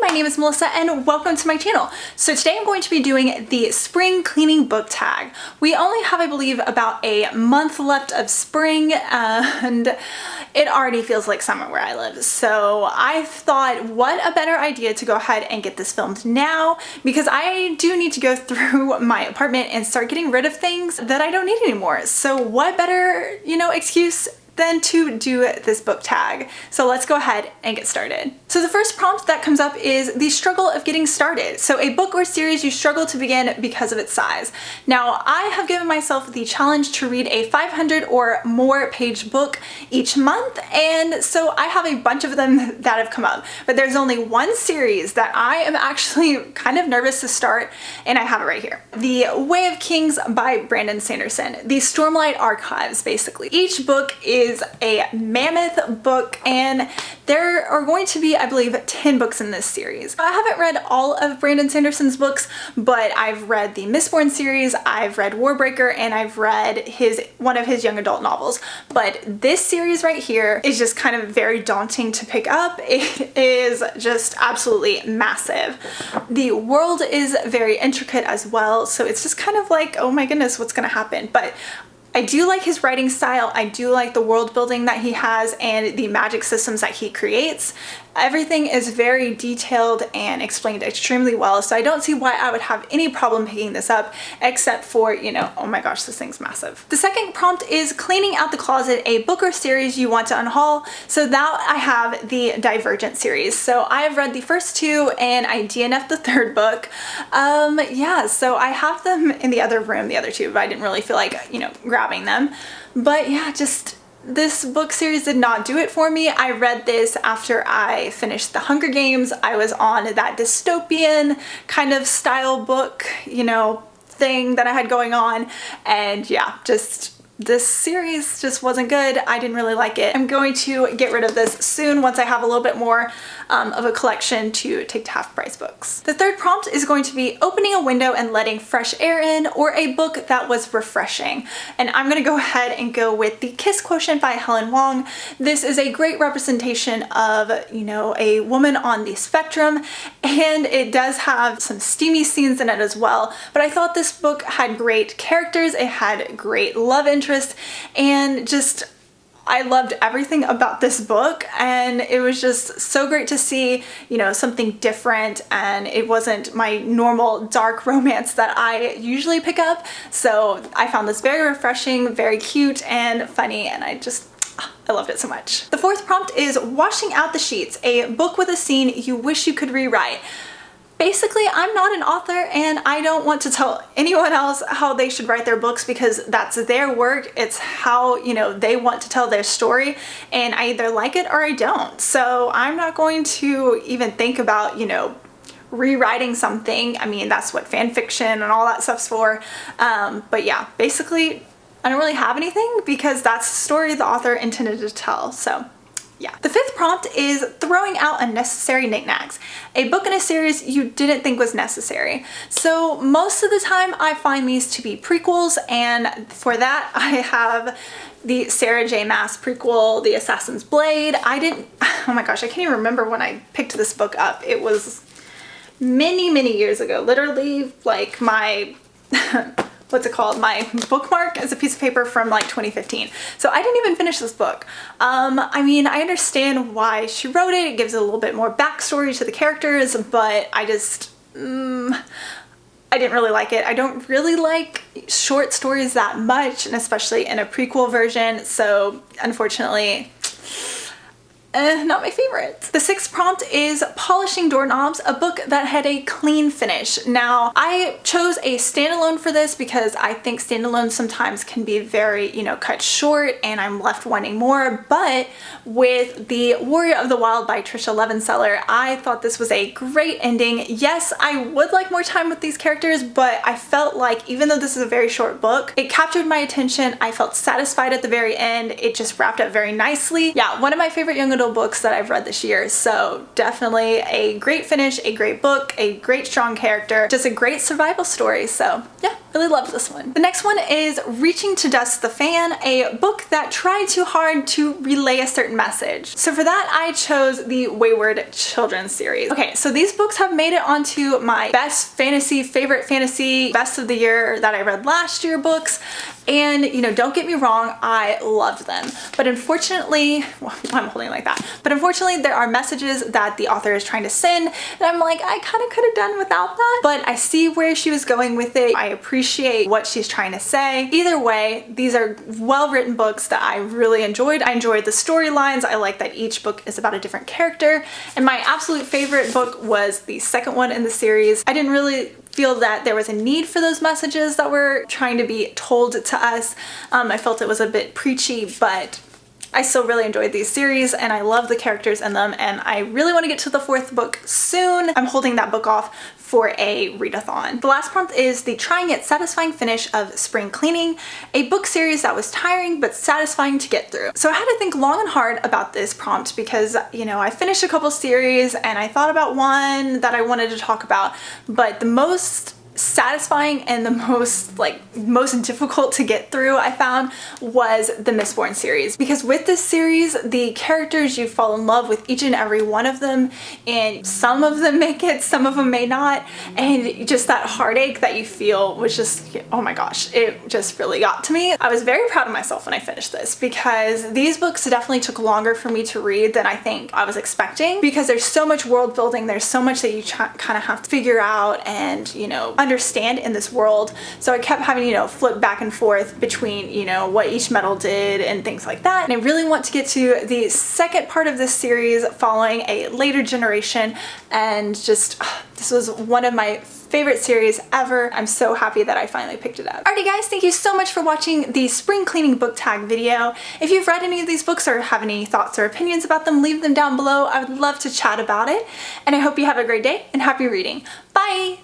my name is Melissa and welcome to my channel. So today I'm going to be doing the spring cleaning book tag. We only have, I believe, about a month left of spring and it already feels like summer where I live. So I thought, what a better idea to go ahead and get this filmed now, because I do need to go through my apartment and start getting rid of things that I don't need anymore. So what better, excuse than to do this book tag. So let's go ahead and get started. So the first prompt that comes up is the struggle of getting started. So a book or series you struggle to begin because of its size. Now I have given myself the challenge to read a 500 or more page book each month, and so I have a bunch of them that have come up, but there's only one series that I am actually kind of nervous to start, and I have it right here. The Way of Kings by Brandon Sanderson. The Stormlight Archives, basically. Each book is a mammoth book, and there are going to be, I believe, 10 books in this series. I haven't read all of Brandon Sanderson's books, but I've read the Mistborn series, I've read Warbreaker, and I've read one of his young adult novels. But this series right here is just kind of very daunting to pick up. It is just absolutely massive. The world is very intricate as well, so it's just kind of like, oh my goodness, what's gonna happen? But I do like his writing style. I do like the world building that he has and the magic systems that he creates. Everything is very detailed and explained extremely well, so I don't see why I would have any problem picking this up, except for, oh my gosh, this thing's massive. The second prompt is cleaning out the closet, a book or series you want to unhaul. So that I have the Divergent series. So I have read the first two and I DNF'd the third book. Yeah, so I have them in the other room, the other two, but I didn't really feel like, grabbing them. But yeah, just this book series did not do it for me. I read this after I finished The Hunger Games. I was on that dystopian kind of style book, thing that I had going on. And yeah, this series just wasn't good. I didn't really like it. I'm going to get rid of this soon once I have a little bit more of a collection to take to half price books. The third prompt is going to be opening a window and letting fresh air in, or a book that was refreshing. And I'm gonna go ahead and go with The Kiss Quotient by Helen Wong. This is a great representation of, a woman on the spectrum, and it does have some steamy scenes in it as well. But I thought this book had great characters, it had great love interest, and I loved everything about this book, and it was just so great to see, something different, and it wasn't my normal dark romance that I usually pick up. So I found this very refreshing, very cute and funny, and I loved it so much. The fourth prompt is washing out the sheets, a book with a scene you wish you could rewrite. Basically, I'm not an author and I don't want to tell anyone else how they should write their books, because that's their work. It's how, they want to tell their story, and I either like it or I don't. So I'm not going to even think about, rewriting something. I mean, that's what fan fiction and all that stuff's for. But yeah, basically, I don't really have anything because that's the story the author intended to tell. So yeah. The fifth prompt is throwing out unnecessary knickknacks, a book in a series you didn't think was necessary. So most of the time I find these to be prequels, and for that I have the Sarah J. Maas prequel, The Assassin's Blade. Oh my gosh, I can't even remember when I picked this book up. It was many years ago, literally like my what's it called? My bookmark is a piece of paper from like 2015. So I didn't even finish this book. I mean, I understand why she wrote it. It gives a little bit more backstory to the characters, but I didn't really like it. I don't really like short stories that much, and especially in a prequel version. So unfortunately, not my favorite. The sixth prompt is polishing doorknobs, a book that had a clean finish. Now, I chose a standalone for this because I think standalones sometimes can be very, cut short, and I'm left wanting more. But with The Warrior of the Wild by Trisha Levenseller, I thought this was a great ending. Yes, I would like more time with these characters, but I felt like even though this is a very short book, it captured my attention. I felt satisfied at the very end. It just wrapped up very nicely. Yeah, one of my favorite young adult books that I've read this year, so definitely a great finish, a great book, a great strong character, just a great survival story. So yeah. Really loved this one. The next one is Reaching to Dust the Fan, a book that tried too hard to relay a certain message. So for that, I chose the Wayward Children series. Okay, so these books have made it onto my best fantasy, favorite fantasy, best of the year that I read last year books. And, you know, don't get me wrong, I loved them. But unfortunately, well, I'm holding it like that. But unfortunately, there are messages that the author is trying to send that I'm like, I kind of could have done without that. But I see where she was going with it. I appreciate what she's trying to say. Either way, these are well-written books that I really enjoyed. I enjoyed the storylines. I like that each book is about a different character. And my absolute favorite book was the second one in the series. I didn't really feel that there was a need for those messages that were trying to be told to us. I felt it was a bit preachy, but I still really enjoyed these series and I love the characters in them, and I really want to get to the fourth book soon. I'm holding that book off for a readathon. The last prompt is the trying yet satisfying finish of Spring Cleaning, a book series that was tiring but satisfying to get through. So I had to think long and hard about this prompt because, you know, I finished a couple series and I thought about one that I wanted to talk about, but the most satisfying and the most difficult to get through I found was the Mistborn series, because with this series the characters, you fall in love with each and every one of them, and some of them make it, some of them may not, and just that heartache that you feel was just, oh my gosh, it just really got to me. I was very proud of myself when I finished this because these books definitely took longer for me to read than I think I was expecting, because there's so much world building, there's so much that you kind of have to figure out and, you know, understand in this world. So I kept having, you know, flip back and forth between, you know, what each metal did and things like that. And I really want to get to the second part of this series following a later generation, and just this was one of my favorite series ever. I'm so happy that I finally picked it up. Alrighty guys, thank you so much for watching the spring cleaning book tag video. If you've read any of these books or have any thoughts or opinions about them, leave them down below. I would love to chat about it. And I hope you have a great day and happy reading. Bye!